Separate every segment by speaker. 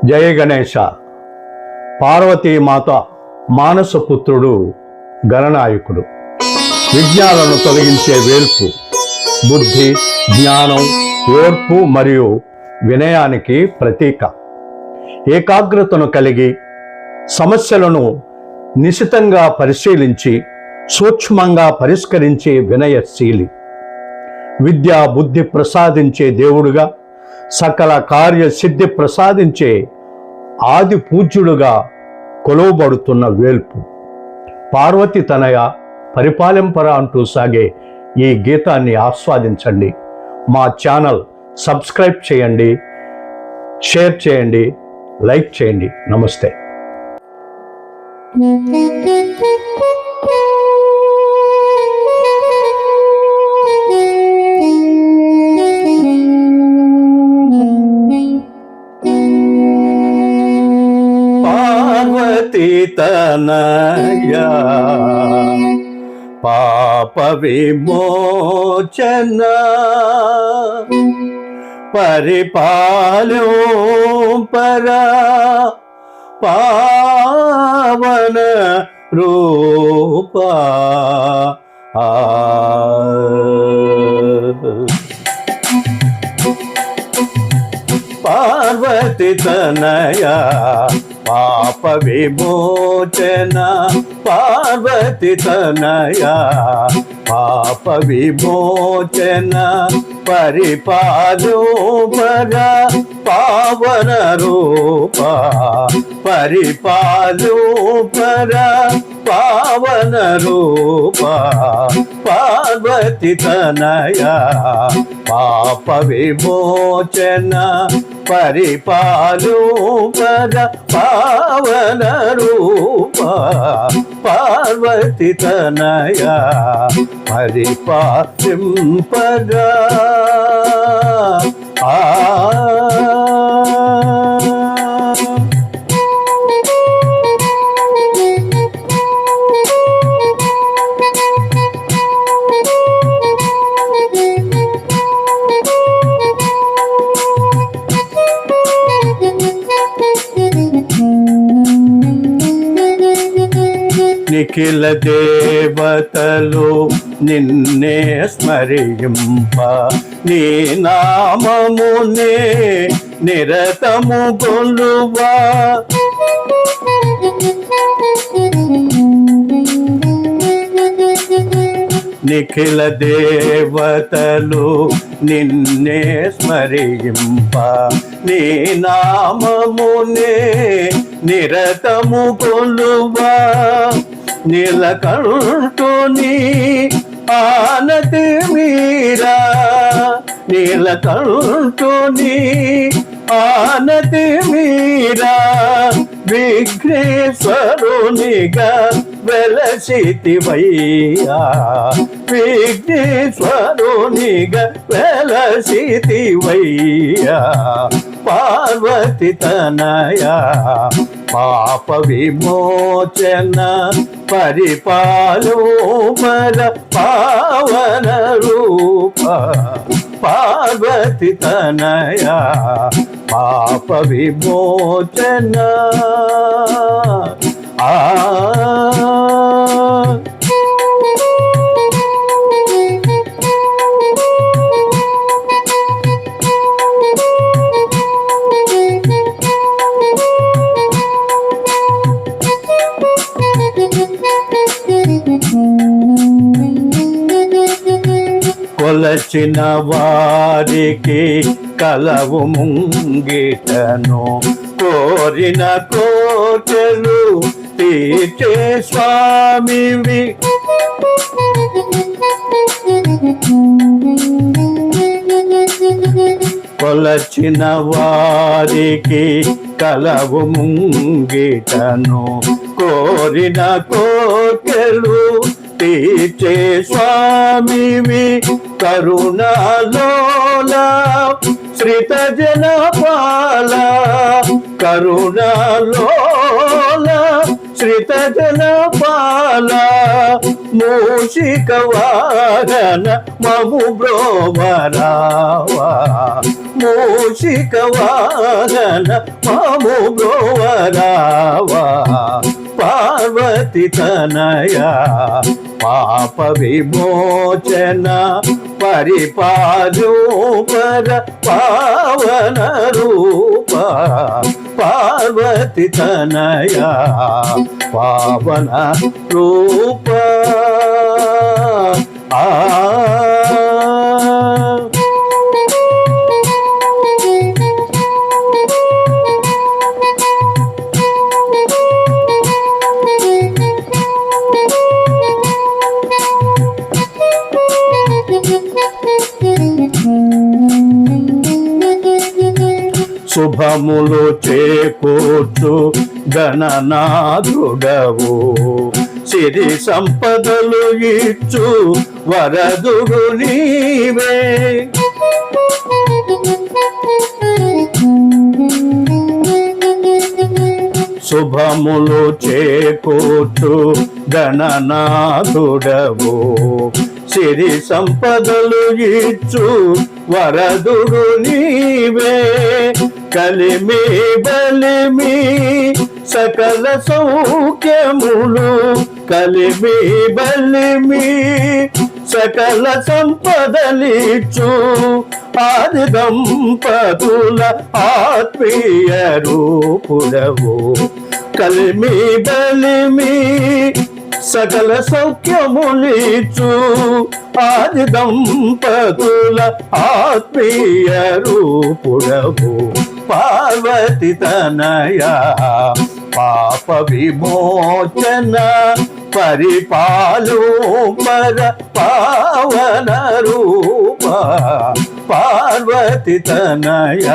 Speaker 1: జయ గణేశ. పార్వతీమాత మానసపుత్రుడు గణనాయకుడు. విజ్ఞానాలను తొలగించే వేల్పు, బుద్ధి, జ్ఞానం, ఓర్పు మరియు వినయానికి ప్రతీక. ఏకాగ్రతను కలిగి సమస్యలను నిశితంగా పరిశీలించి సూక్ష్మంగా పరిష్కరించే వినయశీలి. విద్యా బుద్ధి ప్రసాదించే దేవుడుగా, సకల కార్యసిద్ధి ప్రసాదించే ఆది పూజ్యుడుగా కొలువబడుతున్న వేల్పు. పార్వతి తనయ పరిపాలింపరా అంటూ సాగే ఈ గీతాన్ని ఆస్వాదించండి. మా ఛానల్ సబ్స్క్రైబ్ చేయండి, షేర్ చేయండి, లైక్ చేయండి. నమస్తే. పార్వతీ తనయ పాప విమోచన పరిపాలో పరా పావన రూపా. పార్వతి తనయ పాప విమోచన, పార్వతి తనయ పాప విమోచన పరిపాలో పర పావన రూప, పరిపాలో పర పావన రూప. పార్వతి తనయ పాప విమోచన పరిపాలో పర పావన రూప. పార్వతి తనయ పరిపాలింపరా. నిఖిల దేవతలు నిన్నే స్మరింప, నీ నామమునే నిరతము కొలువా. నిఖిల దేవతలు నిన్నే స్మరింప, నీ నామమునే నిరతము కొలువా. నీలకంఠుని ఆనతి మీరా, నీలకంఠుని ఆనతి మీరా. విఘ్నేశ్వరునిగా వెలసితివయ్యా, విఘ్నేశ్వరునిగా వెలసితివయ్యా. పార్వతి తనయ పాప విమోచన పరిపాలో పర పావన రూప. పార్వతి తనయ పాప విమోచన. కొలచిన వారికి కలవు ముంగిటను, కోరిన కోటలు తీర్చే స్వామివి. కొలచిన వారికి కలవు ముంగిటను, కోరిన కోటలు తీర్చే స్వామివి. కరుణాలోల శ్రిత జనపాల, కరుణాలోల శ్రిత జనపాల. మూషిక వాహన మము బ్రోవరావా మూషిక వాహన మము బ్రోవరావా పార్వతి తనయ పాప విమోచన పరిపాలు పర పావన రూప పార్వతి తనయ పావన రూప శుభములు చేకూర్చు గణనాథుడవు సిరి సంపదలు ఇచ్చు వరదుడు నీవే శుభములు చేకూర్చు గణనాథుడవు సిరి సంపదలు ఇచ్చు వరదుడు నీవే కలిమి బలిమి సకల సౌఖ్యములు కలిమి బలిమి సకల సంపదలిచ్చు ఆది దంపతుల ఆత్మీయ రూపుడవు కలిమి బలిమి సకల సౌఖ్యములిచ్చు ఆది దంపతుల ఆత్మీయ రూపుడవు పార్వతి తనయ పాప విమోచన పరిపాలు పర పావన రూప పార్వతి తనయ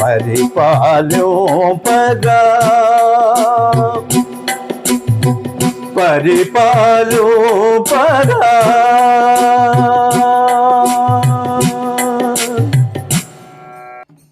Speaker 1: పరిపాలు పర పరిపాలు పర